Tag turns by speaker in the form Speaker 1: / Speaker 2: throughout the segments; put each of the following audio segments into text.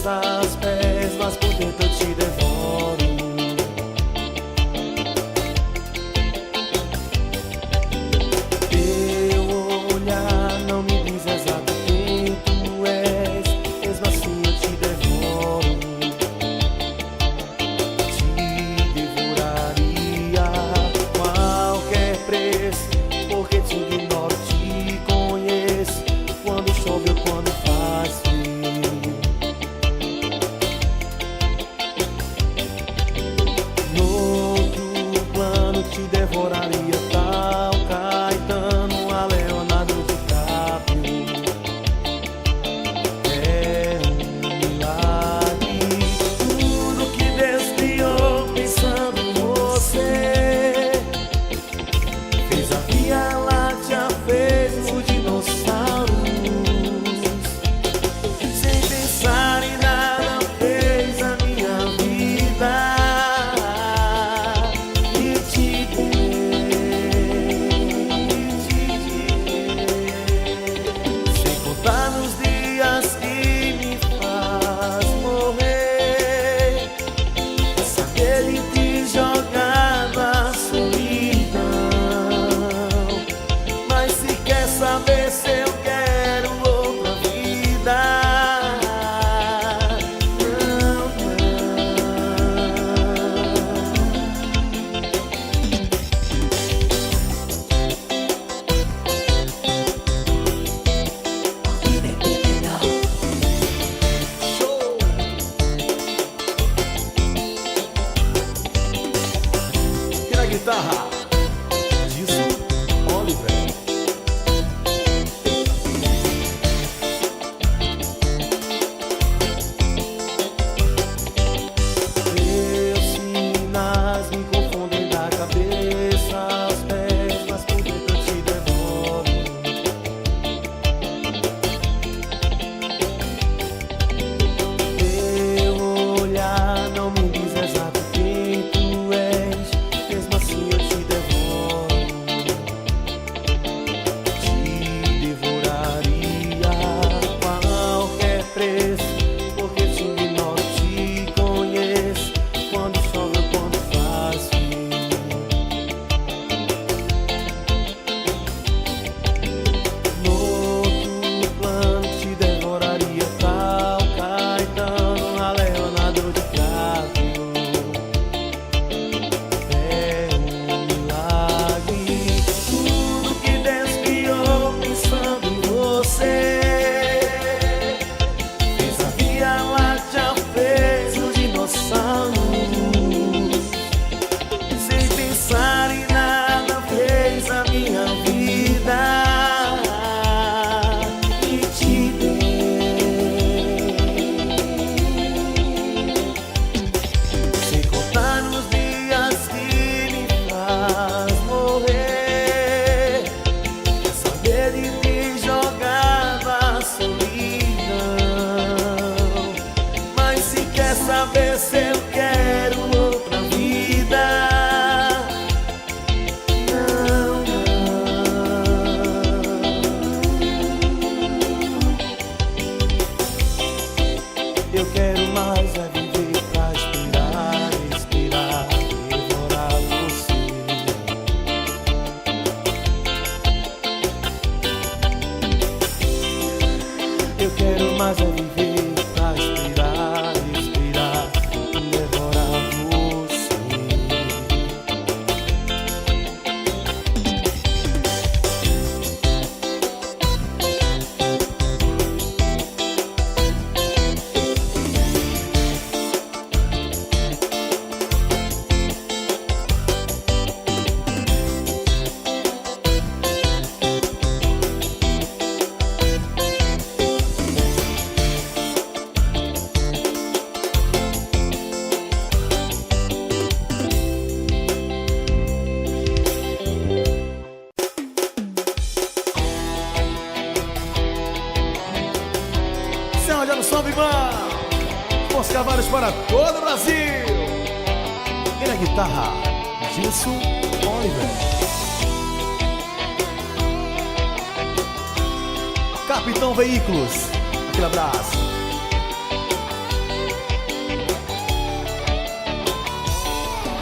Speaker 1: cabeça, pés, mas por dentro eu te devoro. Teu olhar não me diz exato quem tu és, mesmo assim eu te devoro. Te devoraria qualquer preço, porque te ignoro, te conheço, quando chove ou quando faz frio. No outro plano te devoraria tal Caetano a Leonardo DiCaprio. É um milagre tudo que Deus criou pensando em você. Fez a Via Láctea, fez os dinossauros, sem pensar em nada fez a minha vida e te dei, sem contar nos dias que me faz morrer, saber de te jogar na solidão. Mas se quer saber se eu quero outra vida, e na guitarra, Gilson Oliver. Teus sinais me confundem da cabeça aos pés, mas por dentro eu te devoro. Teu olhar não me diz exato quem tu és, mesmo assim eu te devoro. Te devoraria qualquer preço, porque te ignoro, te conheço, quando chove ou quando faz frio. No outro plano te devoraria tal Caetano a Leonardo DiCaprio. É um milagre tudo que Deus criou pensando em você. Fez a Via Láctea, fez os dinossauros, sem pensar em nada fez a minha vida e te dei, sem contar nos dias que me faz morrer, saber de te jogar na solidão. Mas se quer saber se eu quero outra vida, não, eu quero mais é viver pra esperar, respirar, devorar você. Eu quero mais é viver pra esperar, respirar, devorar você. Olhando só, irmão, bons cavalos para todo o Brasil. E na guitarra, Gilson Oliver. Capitão Veículos, aquele abraço.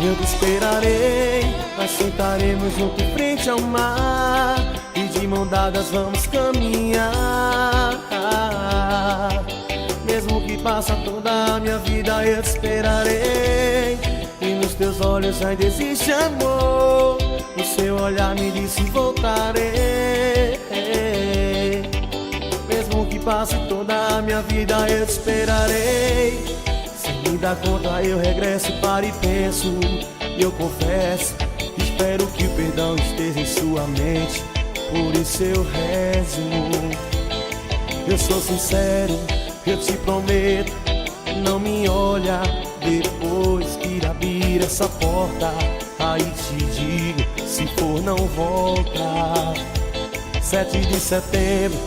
Speaker 1: Eu te esperarei, nós sentaremos junto em frente ao mar e de mão dadas vamos caminhar. Mesmo que passe toda a minha vida, eu te esperarei. E nos teus olhos ainda existe amor, no seu olhar me disse voltarei. Mesmo que passe toda a minha vida, eu te esperarei. Sem me dar conta eu regresso, paro e penso. E eu confesso, espero que o perdão esteja em sua mente. Por isso eu rezo. Eu sou sincero, eu te prometo, não me olha depois que abrir essa porta. Aí te digo, se for não volta. 7 de setembro,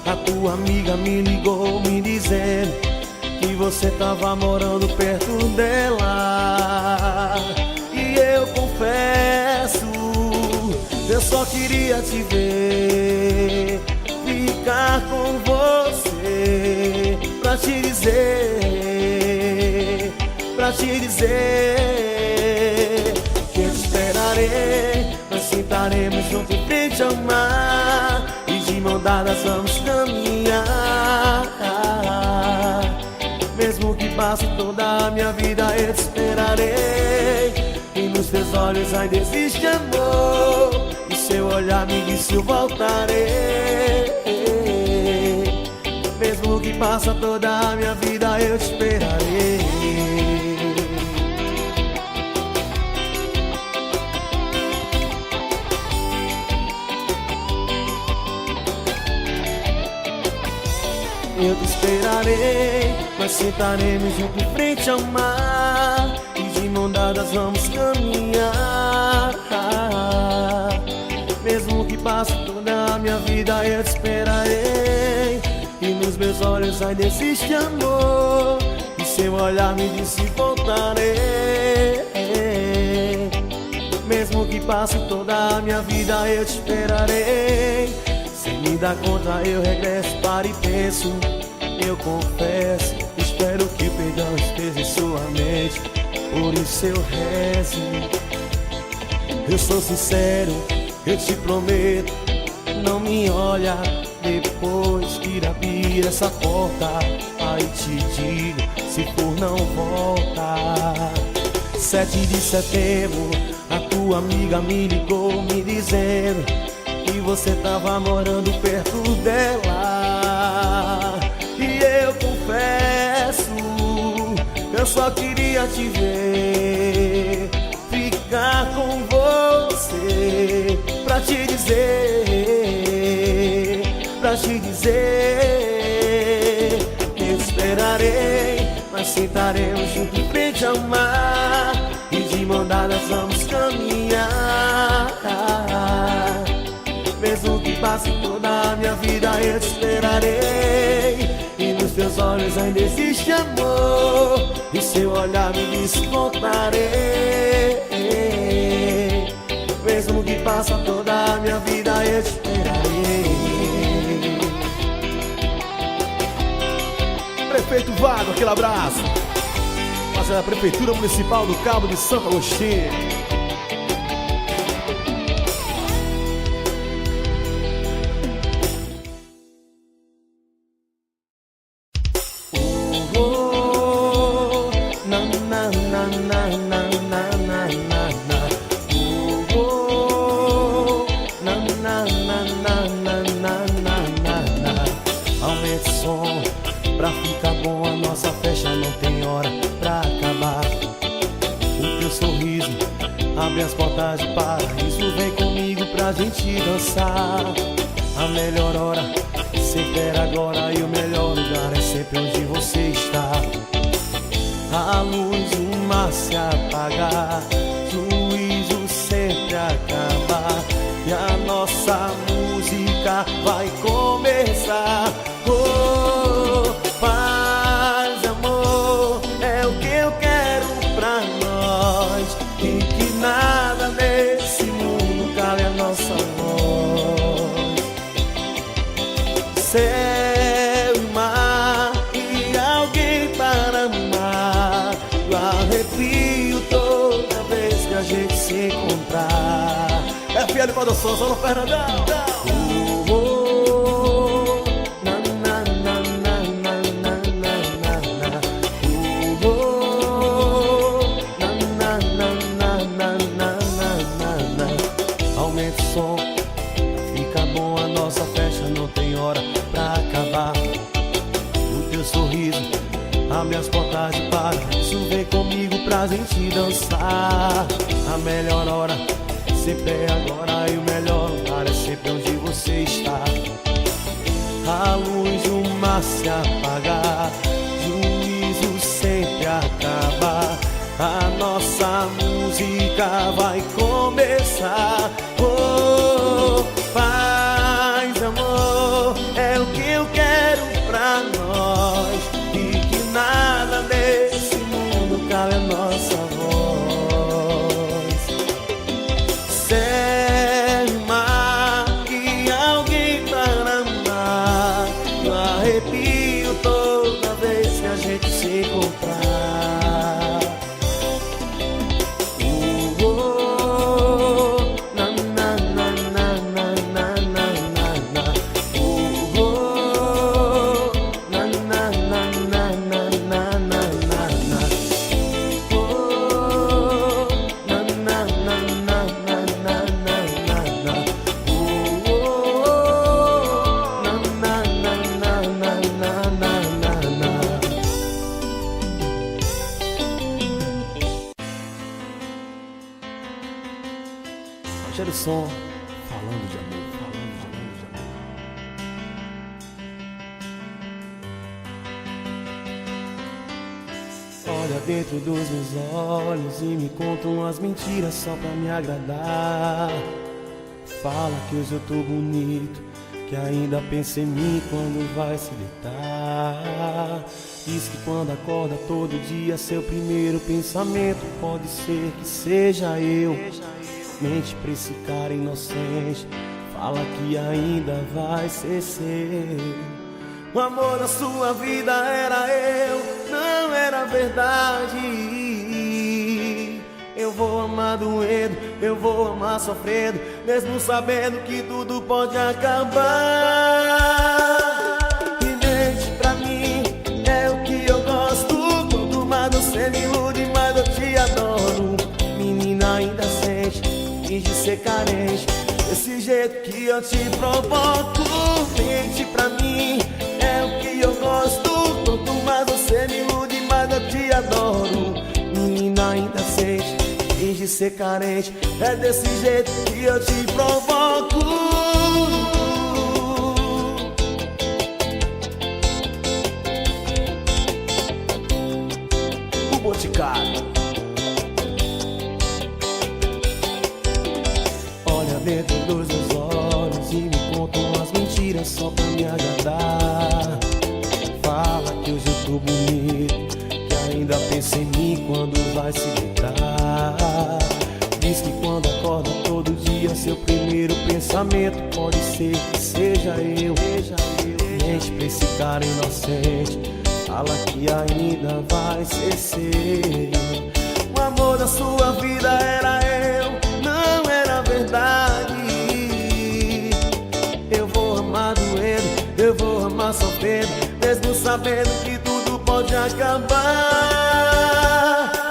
Speaker 1: a tua amiga me ligou me dizendo que você tava morando perto dela. E eu confesso, eu só queria te ver, ficar com você, pra te dizer que eu te esperarei. Nós sentaremos junto em frente ao mar e de mão dadas vamos caminhar. Mesmo que passe toda a minha vida, eu te esperarei. E nos teus olhos ainda existe amor, e seu olhar me disse eu voltarei. Mesmo que passe toda a minha vida, eu te esperarei. Eu te esperarei, nós sentaremos junto em frente ao mar e de mão dadas vamos caminhar. Mesmo que passe toda a minha vida, eu te esperarei. E nos meus olhos ainda existe amor, e seu olhar me disse voltarei. Mesmo que passe toda a minha vida, eu te esperarei. Sem me dar conta eu regresso, paro e penso. Eu confesso, espero que o perdão esteja em sua mente. Por isso eu rezo. Eu sou sincero, eu te prometo, não me olha depois que abrir essa porta. Aí te digo, se for não volta. 7 de setembro, a tua amiga me ligou me dizendo que você tava morando perto dela. E eu confesso, eu só queria te ver, ficar com você, pra te dizer eu esperarei. Nós sentaremos junto em frente ao mar e de mão dadas vamos caminhar. Mesmo que passe toda a minha vida, eu te esperarei. E nos teus olhos ainda existe amor, e seu olhar me diz voltarei. Mesmo que passe toda a minha vida, eu te esperarei.
Speaker 2: Prefeito Vago, aquele abraço. Mas é a Prefeitura Municipal do Cabo de Santo Agostinho.
Speaker 1: Aumente o som pra ficar bom, a nossa festa não tem hora pra acabar. O teu sorriso abre as portas de paraíso, vem comigo pra gente dançar. A melhor hora sempre era agora, e o melhor lugar é sempre onde você está. A luz do mar se apagar, juízo sempre acabar, e a nossa música vai começar. Oh, paz e amor é o que eu quero pra nós, e que nada nesse mundo cale a nossa voz. Céu e mar e alguém para amar, eu arrepio toda vez
Speaker 2: Miguel de Produção, só no Fernandão.
Speaker 1: Aumente o som, fica bom a nossa festa, não tem hora pra acabar. O teu sorriso abre as portas de paraíso, vem comigo pra gente dançar. A melhor hora sempre é agora e o melhor lugar é sempre onde você está. A luz do mar se apagar, juízo sempre acabar. A nossa música vai começar. Oh, paz, amor, é o que eu quero pra nós. E que nada nesse mundo cale a nossa voz. Céu e mar e alguém para amar. Eu arrepio toda vez que a gente se encontrar. Cheiro de som, falando de amor, falando de amor, de amor. Olha dentro dos meus olhos e me conta umas mentiras só pra me agradar. Fala que hoje eu tô bonito, que ainda pensa em mim quando vai se deitar. Diz que quando acorda todo dia seu primeiro pensamento pode ser que seja eu. Mente pra esse cara inocente, fala que ainda vai ser seu. O amor da sua vida era eu, não era verdade. Eu vou amar doendo, eu vou amar sofrendo, mesmo sabendo que tudo pode acabar. E mente pra mim é o que eu gosto. Quanto mais você me ilude, mais eu te adoro. Menina, ainda sente, finge ser carente, desse jeito que eu te provoco. Mente pra mim é o que eu gosto. Quanto mais você me ilude, mais eu te adoro. Menina, ainda sente, finge ser carente, é desse jeito que eu te provoco. O Boticário. Olha dentro dos meus olhos e me conta umas mentiras só pra me agradar. Fala que hoje eu tô bonito, que ainda pensa em mim quando vai se deitar. Diz que quando acorda todo dia seu primeiro pensamento pode ser que seja eu. Mente pra esse cara inocente, fala que ainda vai ser seu. O amor da sua vida era eu, não era verdade. Eu vou amar doendo, eu vou amar sofrendo, mesmo sabendo que tudo pode acabar.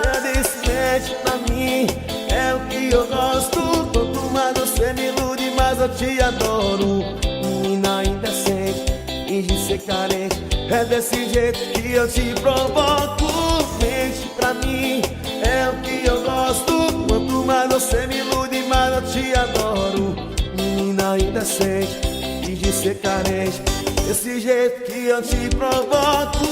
Speaker 1: É desse mente pra mim é o que eu gosto. Quanto mais você me ilude, mais eu te adoro. Menina, ainda sente, finge ser carente, é desse jeito que eu te provoco. Mente pra mim é o que eu gosto. Quanto mais você me ilude, mais eu te adoro. Menina, ainda sente, finge ser carente, desse jeito que eu te provoco.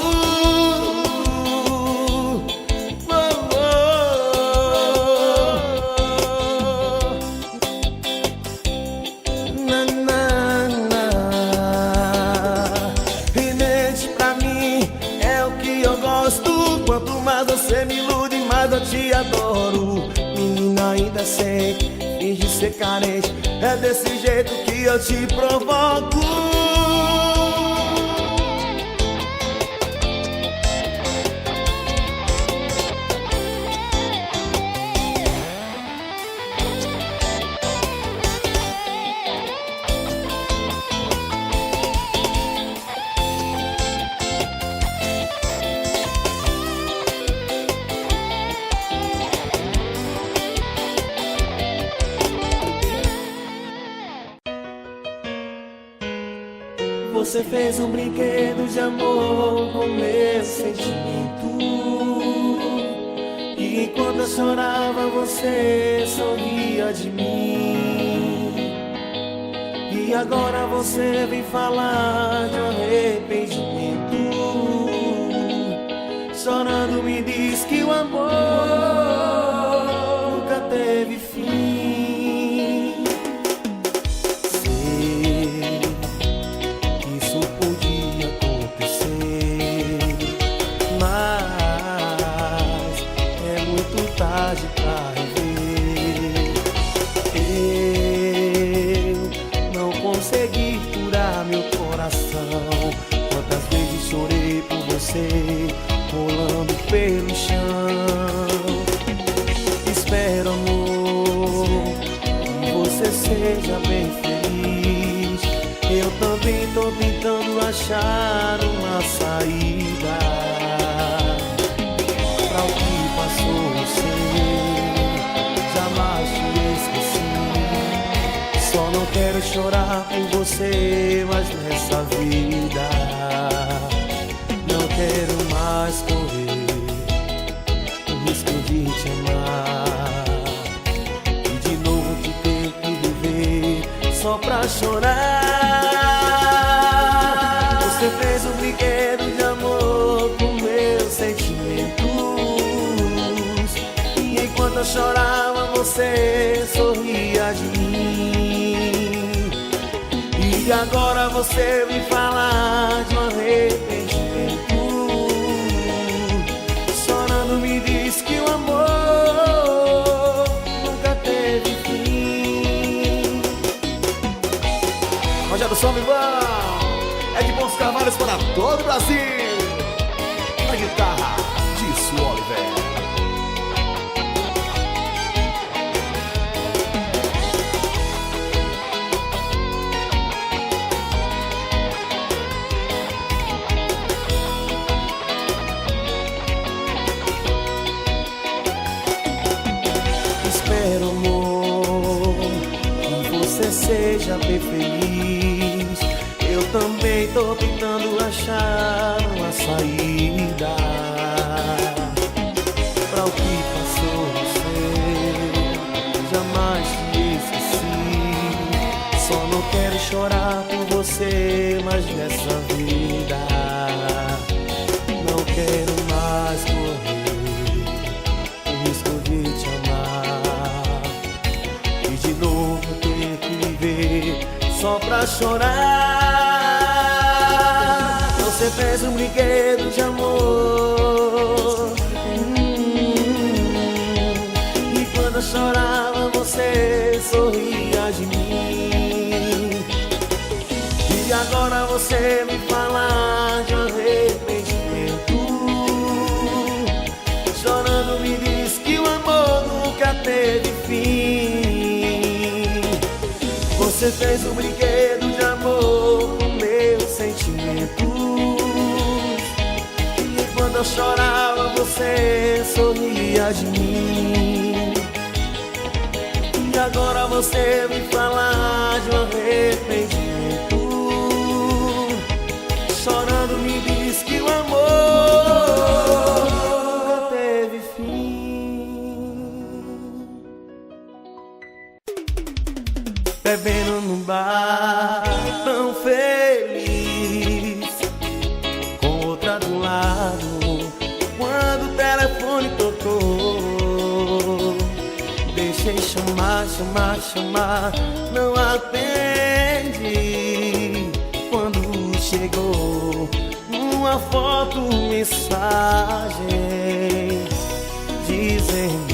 Speaker 1: Quanto mais você me ilude, mais eu te adoro. Menina, ainda sente, finge ser carente, é desse jeito que eu te provoco. Você fez um brinquedo de amor com meu sentimento, e enquanto eu chorava você sorria de mim. E agora você vem falar de arrependimento, chorando me diz que o amor nunca teve fim. Sei que isso podia acontecer, mas é muito tarde pra rever. Eu não consegui curar meu coração. Quantas vezes chorei por você, rolando pelo chão. Espero, amor, que você seja bem feliz. Eu também tô tentando achar uma saída pra o que passou, eu sei, jamais te esqueci. Só não quero chorar por você, mas nessa vida não quero mais correr o risco de te amar e de novo te ter que viver só pra chorar. Você fez um brinquedo de amor com meus sentimentos, e enquanto eu chorava você sorria de mim. E agora você vem falar de um arrependimento, chorando me diz que o amor nunca teve fim.
Speaker 2: Rogério Som, irmão, é de Bons Carvalhos para todo o Brasil. A guitarra disso, Oliver.
Speaker 1: Espero, amor, que você seja bem feliz. Eu também tô tentando achar uma saída pra o que passou, você jamais te esqueci. Só não quero chorar por você, mas nessa vida não quero mais correr o risco de te amar e de novo ter que viver só pra chorar. Você fez um brinquedo de amor, e quando eu chorava você sorria de mim. E agora você me fala de um arrependimento, chorando me diz que o amor nunca teve fim. Você fez um brinquedo de amor com meus sentimentos, e quando eu chorava você sorria de mim. E agora você me fala de um arrependimento, chorando me diz que o amor nunca teve fim. Bebendo num bar, tão feliz, com outra do lado, quando o telefone tocou. Deixei chamar, chamar, chamar, não atende. Quando chegou uma foto, mensagem dizendo: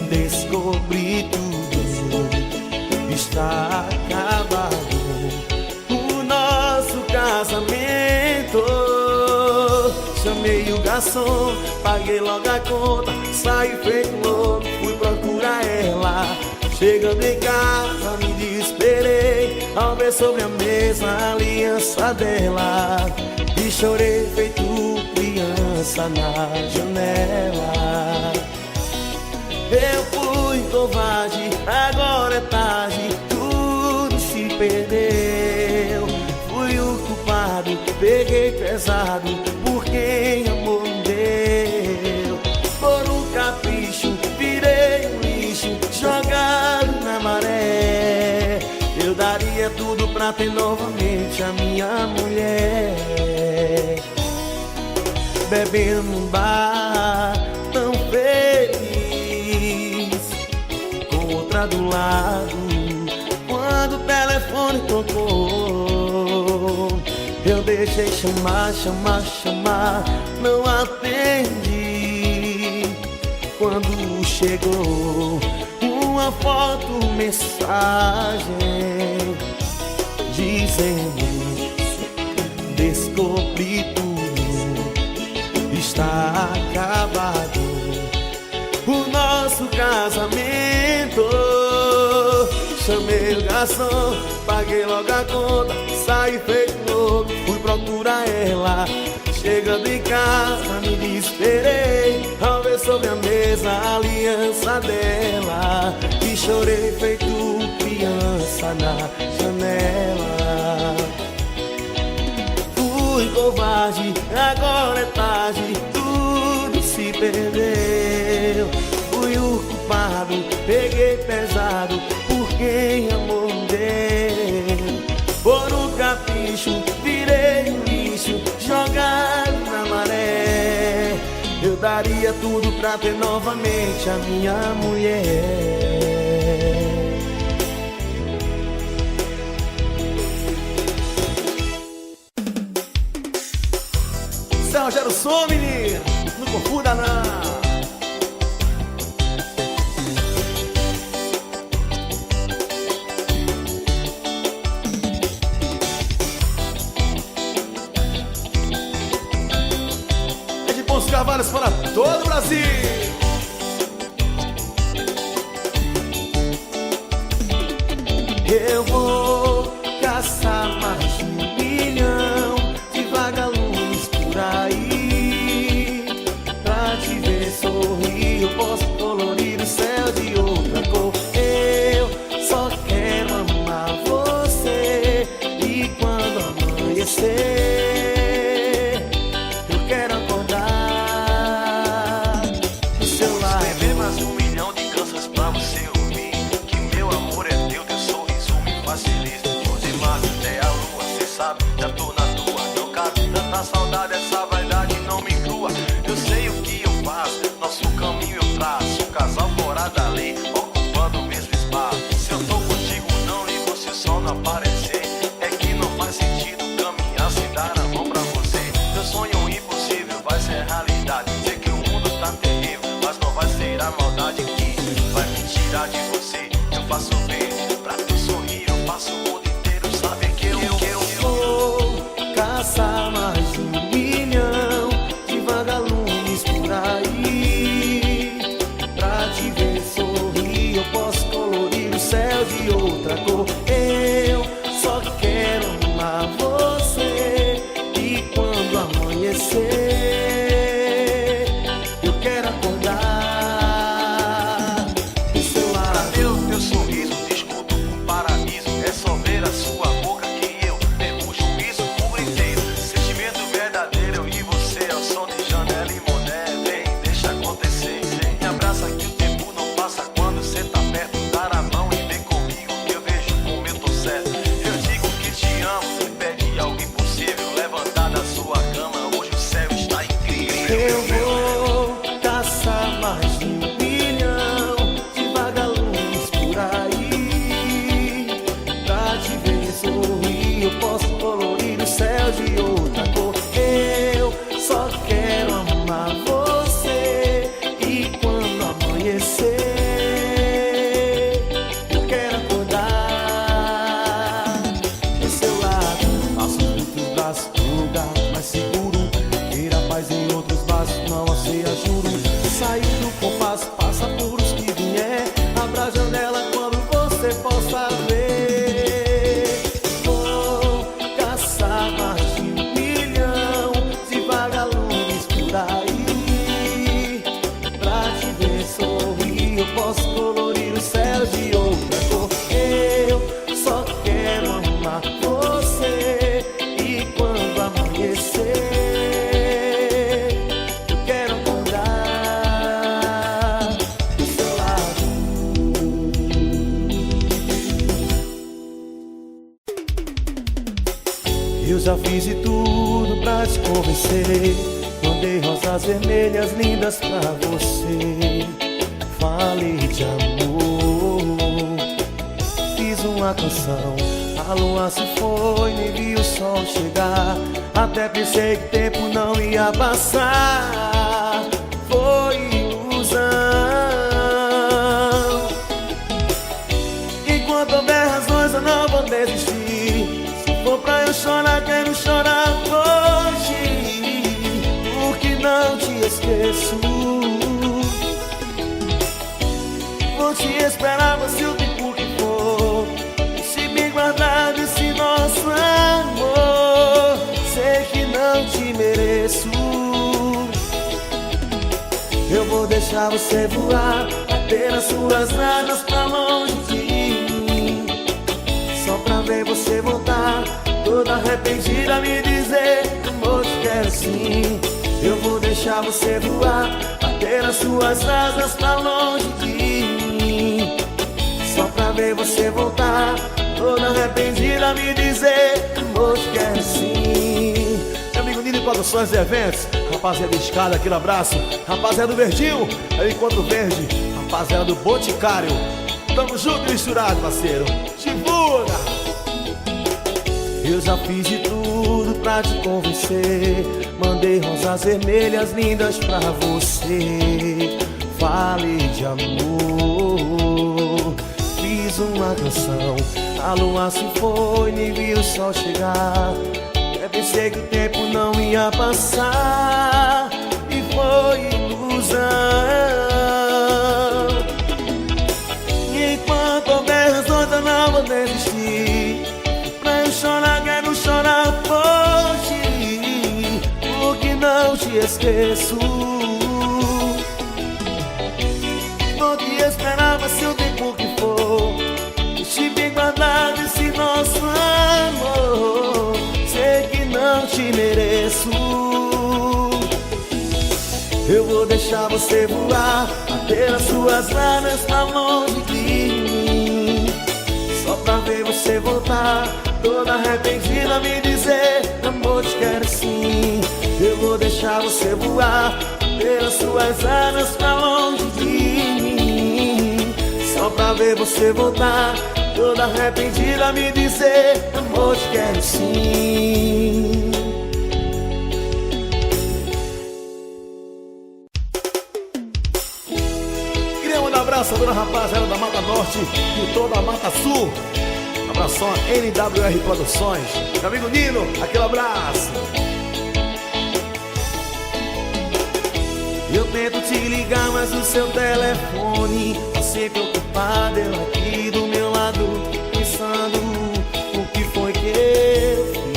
Speaker 1: descobri tudo, está acabado o nosso casamento. Chamei o garçom, paguei logo a conta, saí feito louco, fui procurar ela. Chegando em casa me desesperei ao ver sobre a mesa a aliança dela, e chorei feito criança na janela. Eu fui covarde, agora é tarde, tudo se perdeu. Fui pesado por quem amor me deu. Por um capricho virei um lixo jogado na maré. Eu daria tudo pra ter novamente a minha mulher. Bebendo num bar tão feliz, com outra do lado, quando o telefone tocou. Eu deixei chamar, não atendi. Quando chegou uma foto, mensagem dizendo: descobri tudo, está acabado o nosso casamento. Chamei o garçom, paguei logo a conta, saí feito louco, fui procurar ela. Chegando em casa me desesperei ao ver sobre a mesa a aliança dela, e chorei feito criança na janela. Fui covarde, agora é tarde, tudo se perdeu. Fui o culpado, peguei pesado por quem amor me deu. Por um capricho virei um lixo jogado na maré. Eu daria tudo pra ter novamente a minha mulher. São Rogério Som, menino, não confunda não. Os cavalos para todo o Brasil. Eu vou caçar mais de 1 milhão de vagalumes por aí, pra te ver sorrir. Eu posso colorir o céu de outra cor. Eu só quero amar você, e quando amanhecer eu quero acordar.
Speaker 3: Já tô na tua, não cabe tanta saudade, essa vaidade não me inclua. Eu sei o que eu faço, nosso caminho eu traço. Um casal fora da lei, ocupando o mesmo espaço. Se eu tô contigo não e você só não aparecer, é que não faz sentido caminhar sem dar a mão pra você. Meu sonho impossível vai ser realidade. Sei que o mundo tá terrível, mas não vai ser a maldade que vai me tirar de você. Eu faço bem pra tu sorrir, eu faço o mundo inteiro saber que eu
Speaker 1: caçar mais de 1 milhão de vagalumes por aí, pra te ver sorrir. Eu posso colorir o céu de outra cor. Eu só quero amar você, e quando amanhecer eu quero acordar do seu lado.
Speaker 3: Pra ver o teu sorriso, discuto com paraíso. É só ver a sua boca que eu perco o juízo por inteiro. Sentimento verdadeiro, eu e você é o som de janela e moné. Vem, deixa acontecer. Me abraça que o tempo não passa quando cê tá perto. Dar a mão e vem comigo que eu vejo como eu tô certo. Eu digo que te amo, me pede algo impossível. Levantar da sua cama, hoje o céu está incrível.
Speaker 1: Eu vou caçar mais de 1 milhão de vagalumes por aí, pra te ver sorrir. Eu posso colorir o céu de outra cor. Eu só quero amar você, e quando amanhecer eu quero acordar do seu lado. Faço muitos braços, lugar mais seguro, ter a paz em outros braços. já fiz de tudo pra te convencer. Mandei rosas vermelhas lindas pra você. Falei de amor, fiz uma canção. A lua se foi, nem vi o sol chegar. Até pensei que o tempo não ia passar. Foi ilusão. Enquanto houver razões eu não vou desistir. Se for pra eu chorar, quero chorar hoje, porque não te esqueço. Vou te esperar, você o tempo que for. Deixe bem guardado esse nosso amor. Sei que não te mereço. Eu vou deixar você voar, bater as suas asas pra longe de mim, só pra ver você voltar, toda arrependida me dizer: amor, te quero sim. Eu vou deixar você voar, bater as suas asas pra longe de mim, só pra ver você voltar, toda arrependida me dizer: amor, te quero sim.
Speaker 2: Meu amigo Nini Produções e Eventos, rapaziada de escada, aquele abraço. Rapaziada do Verdinho, é o Encontro Verde. Rapaziada do Boticário, tamo junto e misturado, parceiro. Divulga!
Speaker 1: Eu já fiz de tudo pra te convencer. Mandei rosas vermelhas lindas pra você. Falei de amor, fiz uma canção. A lua se foi, nem vi o sol chegar. Eu pensei que o tempo não ia passar, e foi ilusão. E enquanto houver razões eu não vou desistir. Pra eu chorar, quero chorar hoje, porque não te esqueço. Vou te esperar, mas se o tempo que for. Deixe bem guardado esse nosso amor. Sei que não te mereço. Eu vou deixar você voar, bater as suas asas pra longe de mim, só pra ver você voltar, toda arrependida me dizer: amor, te quero sim. Eu vou deixar você voar, bater as suas asas pra longe de mim, só pra ver você voltar, toda arrependida me dizer: amor, te quero sim.
Speaker 2: Queria mandar um abraço a dona rapaziada da Mata Norte e toda a Mata Sul. Abração a NWR Produções. Meu amigo Nino, aquele abraço.
Speaker 1: Eu tento te ligar, mas o seu telefone tá sempre ocupado. Eu aqui do meu lado, pensando o que foi que eu fiz.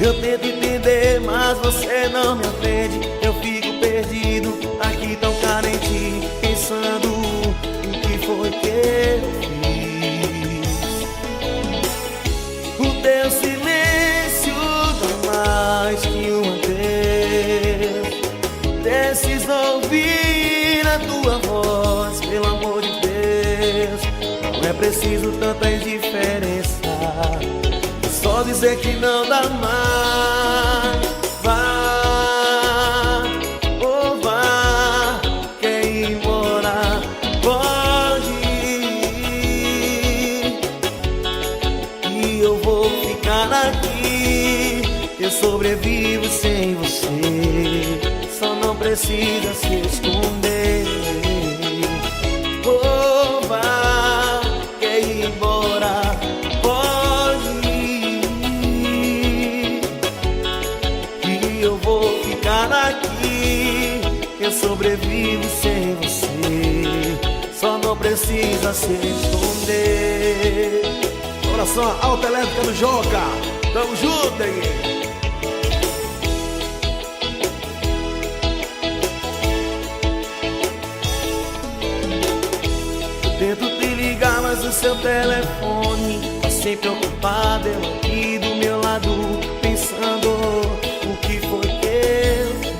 Speaker 1: Eu tento entender, mas você não me atende. Eu fico perdido, aqui tão carente, pensando o que foi que eu fiz. O teu silêncio dá mais que um adeus. Preciso ouvir a tua voz, pelo amor de Deus. Não é preciso tanta indiferença, é só dizer que não dá mais. Vá, oh vá, quer ir embora, pode ir, e eu vou ficar aqui. Eu sobrevivo sem você, só não precisa se esconder. Oh, vá, quer ir embora, pode ir, e eu vou ficar aqui. Eu sobrevivo sem você, só não precisa se esconder.
Speaker 2: Coração Alta Elétrica do Joca, tamo junto, hein?
Speaker 1: Tento te ligar, mas o seu telefone tá sempre ocupado. Eu aqui do meu lado, pensando o que foi que eu fiz.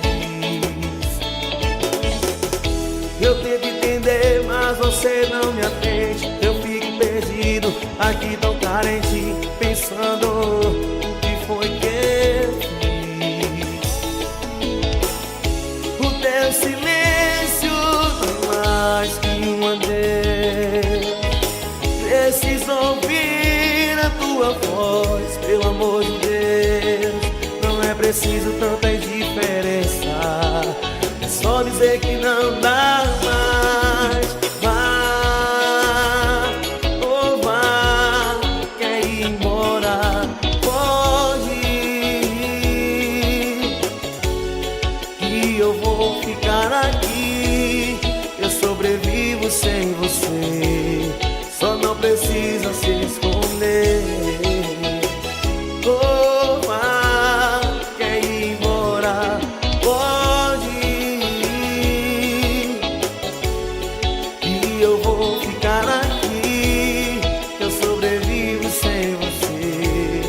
Speaker 1: Eu tento entender, mas você não me atende. Eu fico perdido, aqui tão carente, pensando pensando o que foi que eu fiz. O teu silêncio foi mais que um adeus. Preciso ouvir a tua voz, pelo amor de Deus. Não é preciso tanta indiferença, é só dizer que não dá mais. Vá, oh vá, quer ir embora, pode ir, que eu vou ficar aqui. Eu sobrevivo sem você, só não precisa se esconder. Oh, vá, quer ir embora, pode ir, e eu vou ficar aqui. Eu sobrevivo sem você,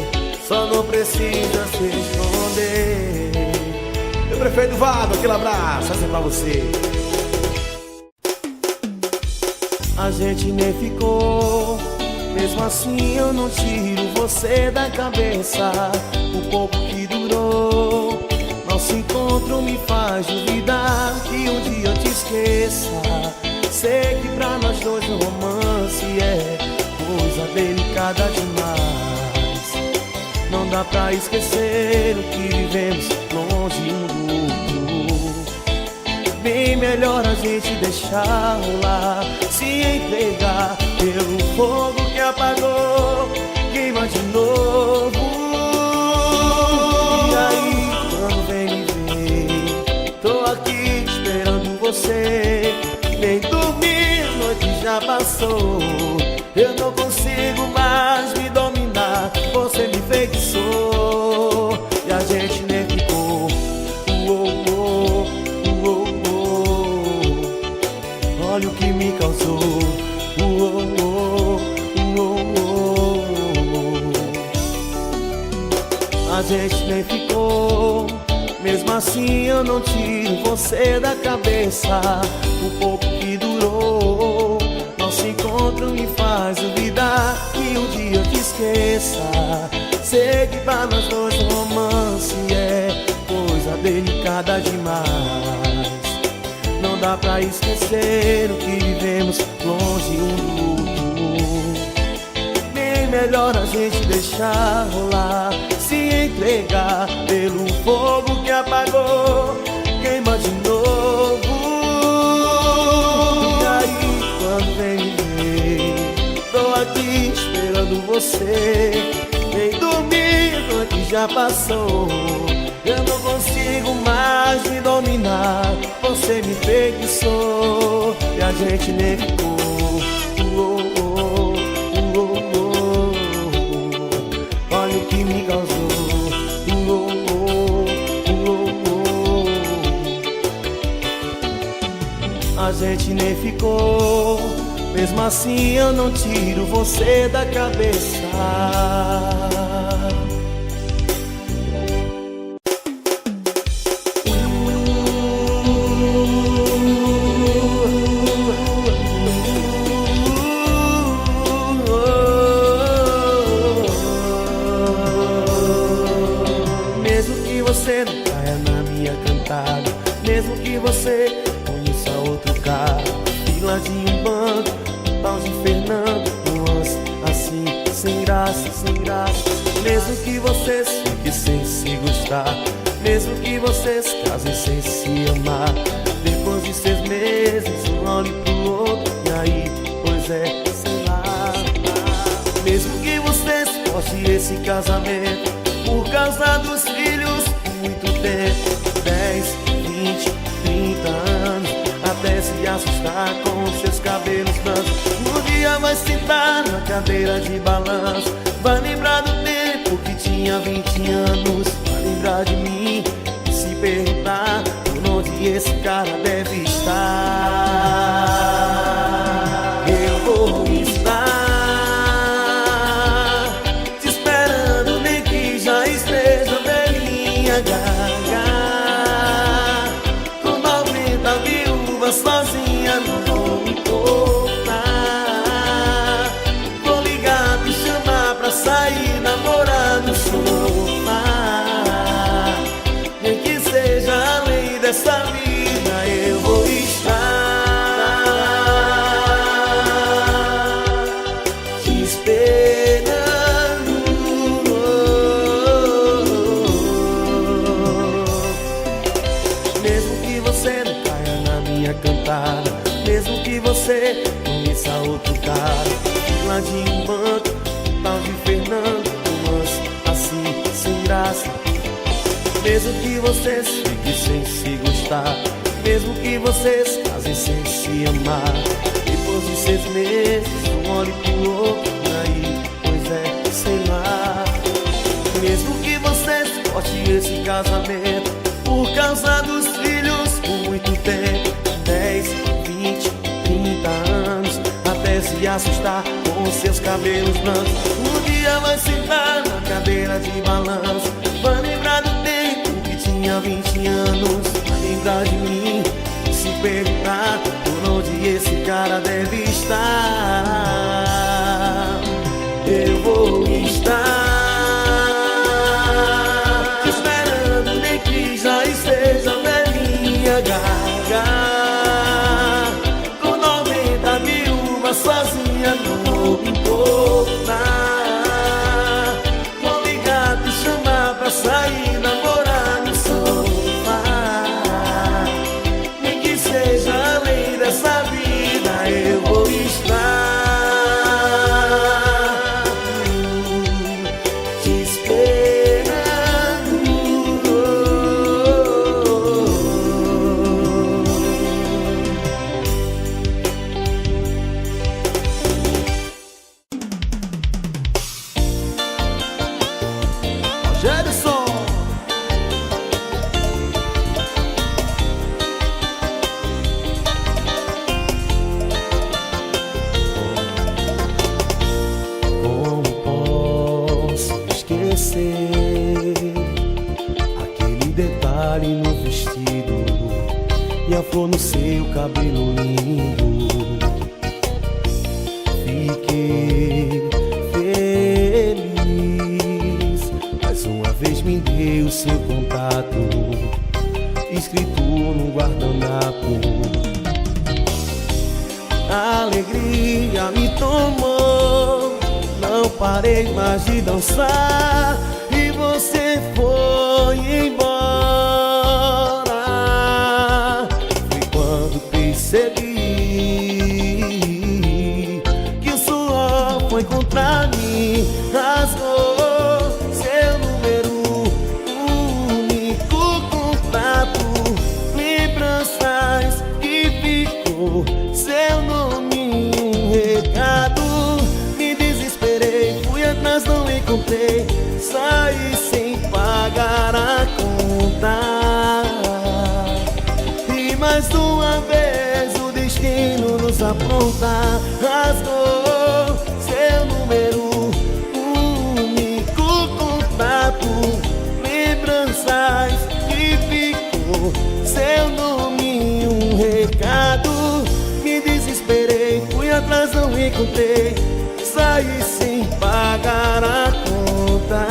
Speaker 1: só não precisa se esconder.
Speaker 2: Meu prefeito Vado, aquele abraço, assim pra você.
Speaker 1: A gente nem ficou, mesmo assim eu não tiro você da cabeça. O pouco que durou, nosso encontro me faz duvidar que um dia eu te esqueça. Sei que pra nós dois o romance é coisa delicada demais. Não dá pra esquecer o que vivemos longe um do outro. Bem melhor a gente deixar rolar, se entregar pelo fogo que apagou, queima de novo. E aí, quando vem me ver, tô aqui esperando você. Nem dormir, noite já passou. Eu não consigo mais me dominar, você me enfeitiçou. E a gente nem ficou. Olha o que me causou. A gente nem ficou, mesmo assim eu não tiro você da cabeça. O pouco que durou, nosso encontro me faz duvidar que um dia eu te esqueça. Sei que pra nós dois o romance é coisa delicada demais. Não dá pra esquecer o que vivemos longe um do outro. Bem melhor a gente deixar rolar, se entregar pelo fogo que apagou, queima de novo. E aí, quando vem me ver, tô aqui esperando você. Nem dormir, noite já passou. Eu não consigo mais me dominar, você me enfeitiçou. E a gente nem ficou. Olha o que me causou. A gente nem ficou, mesmo assim eu não tiro você da cabeça. Mesmo que você não caia na minha cantada, mesmo que você conheça outro cara, fila de um banco, tal de Fernando, nuance assim, sem graça, sem graça. Mesmo que vocês fiquem sem se gostar, mesmo que vocês casem sem se amar, depois de 6 meses um olhe pro outro, e aí, pois é, sei lá. Mesmo que vocês forcem esse casamento por causa dos filhos, muito tempo, 10, 20, 30 anos, até se assustar com seus cabelos brancos. Um dia vai sentar na cadeira de balanço, vai lembrar do tempo que tinha 20 anos, vai lembrar de mim e se perguntar por onde esse cara deve estar. Eu vou estar te esperando, nem que já esteja velhinha gaga, com 90 viúvas sozinha, não vou me importar. Vou ligar, te chamar pra sair na noite. voltada, mesmo que você conheça outro cara. Lá de um banco, tal de Fernando, mas assim, sem graça. Mesmo que vocês fiquem sem se gostar, mesmo que vocês casem sem se amar. Depois de 6 meses, um olhe pro outro, aí, pois é, sei lá. Mesmo que vocês cortem esse casamento por causa dos filhos por muito tempo, 10, 20, 30 anos, até se assustar com os seus cabelos brancos. Um dia vai sentar na cadeira de balanço, vai lembrar do tempo que tinha 20 anos, vai lembrar de mim e se perguntar por onde esse cara deve estar. Eu vou estar seja velhinha gaga, com 90 mil, mas sozinha não me importa. Vou ligar, te chamar pra sair, namorar no sofá. Nem que seja além dessa vida, eu vou estar te esperando.
Speaker 2: Gerson.
Speaker 1: Como posso esquecer aquele detalhe no vestido e a flor no seu cabelo lindo? Fiquei feliz, mais uma vez me deu o seu contato, escrito no guardanapo. A alegria me tomou, não parei mais de dançar e você foi embora. Foi quando percebi que o suor foi contra mim, rasgou seu número, único contato, lembranças que ficou seu nome, um recado. Me desesperei, fui atrás, não encontrei, saí sem pagar a conta. E mais uma vez o destino nos apronta, rasgou seu número, único contato, lembranças que ficou seu nome, um recado. Me desesperei, fui atrás, não encontrei, saí sem pagar a conta.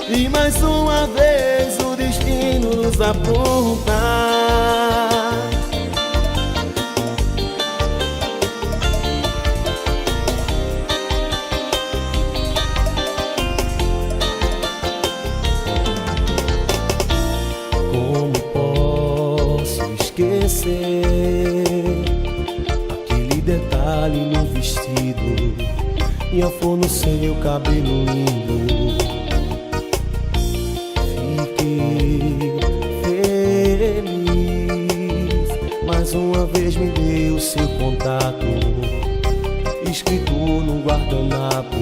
Speaker 1: E mais uma vez o destino nos apronta. Como posso esquecer aquele detalhe no vestido e a flor no seu cabelo lindo? Fiquei feliz, mais uma vez me deu o seu contato, escrito no guardanapo.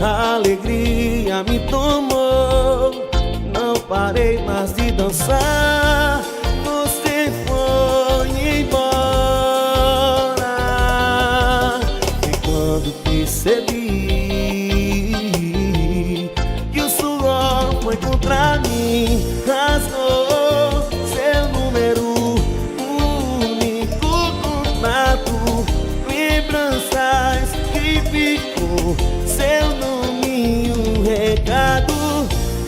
Speaker 1: A alegria me tomou, não parei mais de dançar, você foi embora. E quando percebi que o suor foi contra mim, rasgou seu número, único contato, lembranças que ficou seu nome, um recado.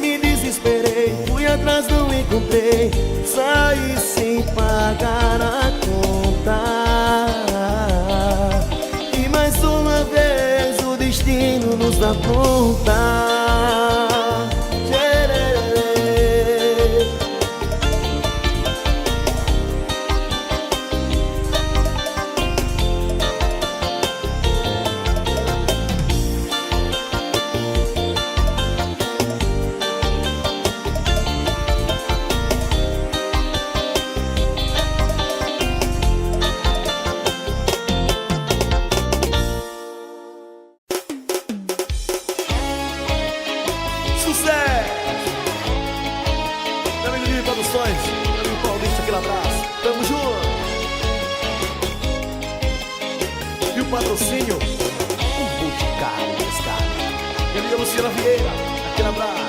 Speaker 1: Me desesperei, fui atrás, não encontrei, saí sem pagar a conta. E mais uma vez o destino nos apronta.
Speaker 2: sucesso! Meu amigo Livre Produções, meu amigo Paulista, aquele abraço. Tamo junto! E o patrocínio, um Boticário desse cara. Minha amiga Luciana Vieira, aquele abraço.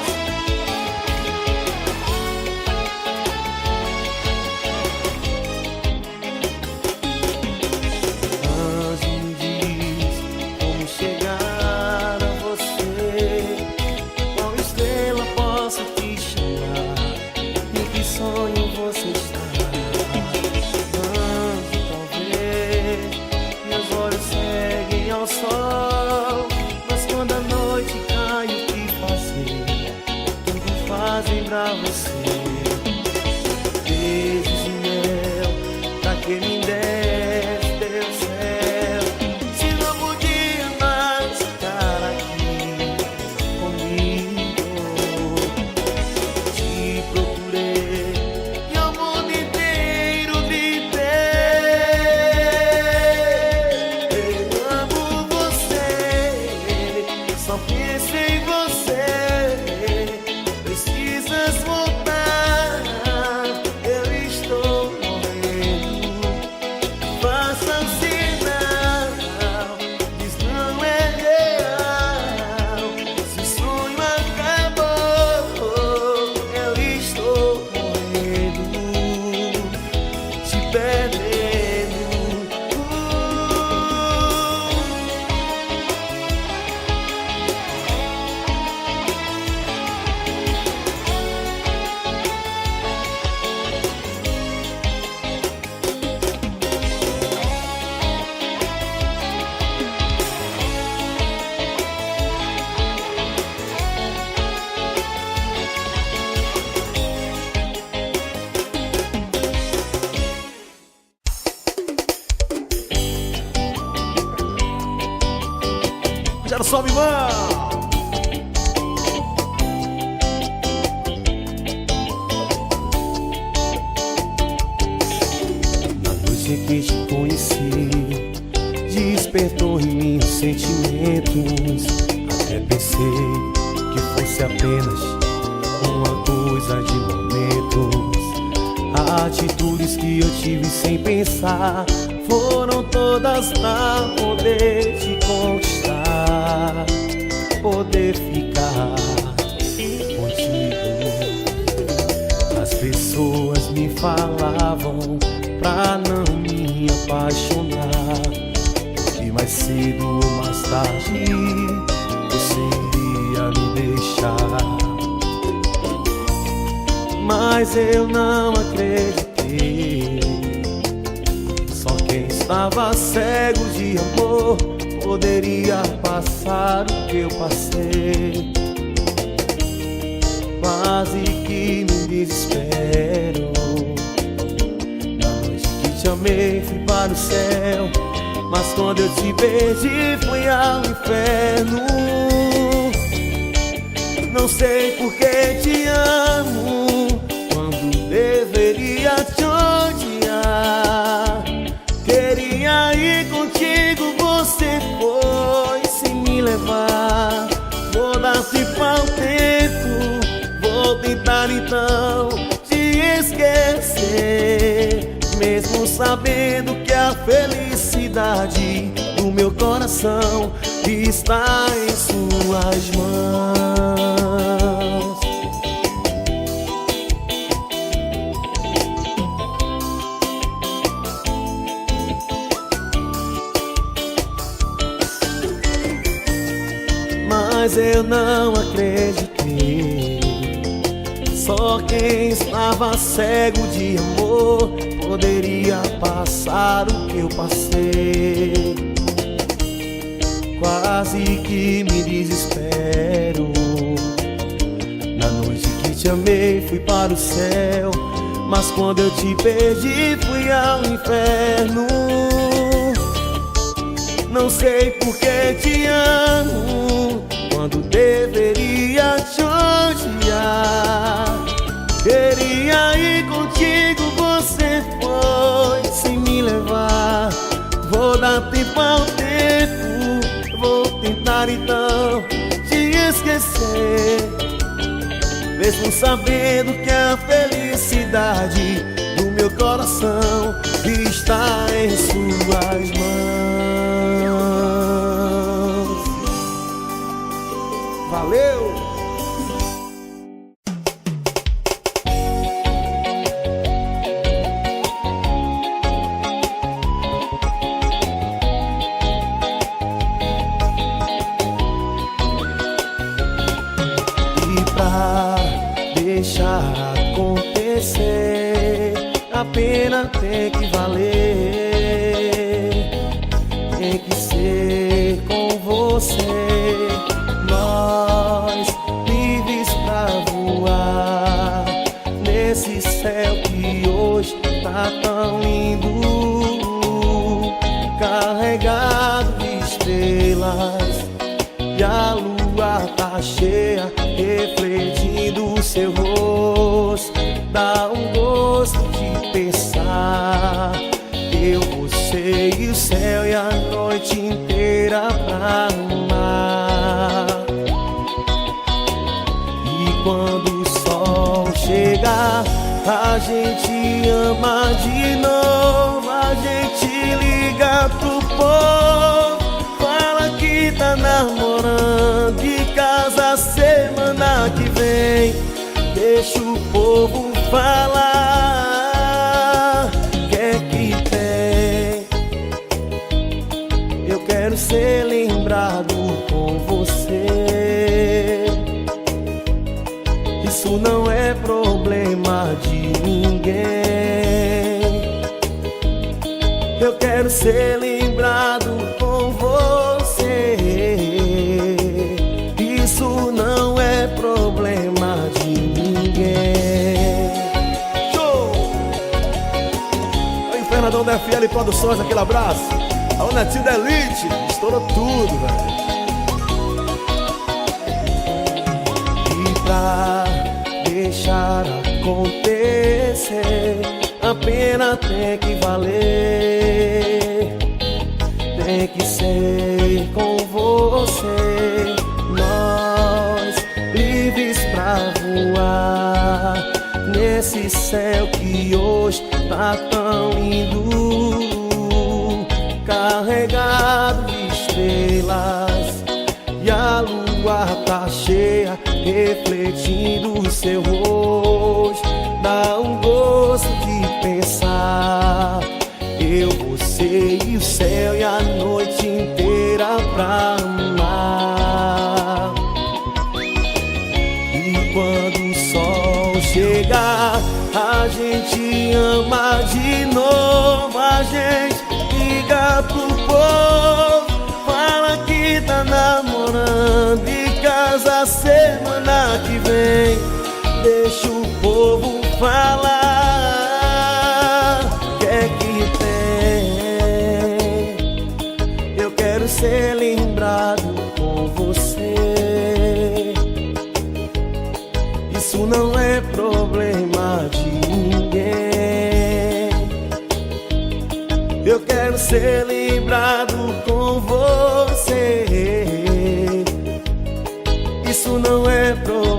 Speaker 1: Mas quando a noite cai, o que fazer? Tudo fazem pra você. Beijos de mel, pra que me desse teu céu. Se não podia mais ficar aqui comigo, te procurei e o mundo inteiro gritei. Só penso em você, precisas voltar, eu estou morrendo. Faça um sinal, diz não é real. Se o sonho acabou, eu estou morrendo, te perdendo.
Speaker 2: Quero só me mão.
Speaker 1: Na noite que te conheci, despertou em mim os sentimentos. Até pensei que fosse apenas uma coisa de momentos. Atitudes que eu tive sem pensar foram todas pra poder te conquistar, poder ficar contigo. As pessoas me falavam pra não me apaixonar, porque mais cedo ou mais tarde você iria me deixar. Mas eu não acreditei. Só quem estava cego de amor poderia passar o que eu passei. Quase que me desespero. Na noite que te amei fui para o céu, mas quando eu te perdi fui ao inferno. Não sei por que te amo quando deveria te odiar. Queria ir contigo, você foi sem me levar. Vou dar tempo ao tempo, vou tentar então te esquecer, mesmo sabendo que a felicidade do meu coração está em suas mãos. Mas eu não acreditei. Só quem estava cego de amor poderia passar o que eu passei. Quase que me desespero. Na noite que te amei fui para o céu, mas quando eu te perdi fui ao inferno. Não sei por que te amo quando deveria te odiar. Queria ir contigo, você foi sem me levar. Vou dar tempo ao tempo, vou tentar então te esquecer, mesmo sabendo que a felicidade do meu coração está em suas mãos. Valeu! Deixar acontecer, a pena tem que valer, tem que ser com você. Nós livres pra voar nesse céu que hoje tá tão lindo, carregado de estrelas, e a lua tá cheia, refletindo o seu rosto. Dá um gosto de pensar, eu, você e o céu e a noite inteira pra amar. E quando o sol chegar, a gente ama de novo, a gente liga pro povo, fala que tá namorando, de casa semana que vem. Deixa o povo falar, que é que tem? Eu quero ser lembrado com você. Isso não é problema de ninguém. Eu quero ser lembrado com você. Isso não é problema de ninguém.
Speaker 2: Show! O Fernandão da FL Produções, aquele abraço. Alô, Netinho da Elite, estourou tudo, velho.
Speaker 1: E pra deixar acontecer, a pena tem que valer, tem que ser com você. Nós livres pra voar nesse céu que hoje tá tão lindo, carregado de estrelas, e a lua tá cheia, refletindo o seu rosto. Dá um gosto de pensar, eu, você e o céu e a noite inteira pra amar. E quando o sol chegar, a gente ama de novo, a gente liga pro povo, fala que tá namorando, de casa semana que vem. Deixa o povo falar, que é que tem? Eu quero ser lembrado com você. Isso não é problema de ninguém. Eu quero ser lembrado com você. Isso não é problema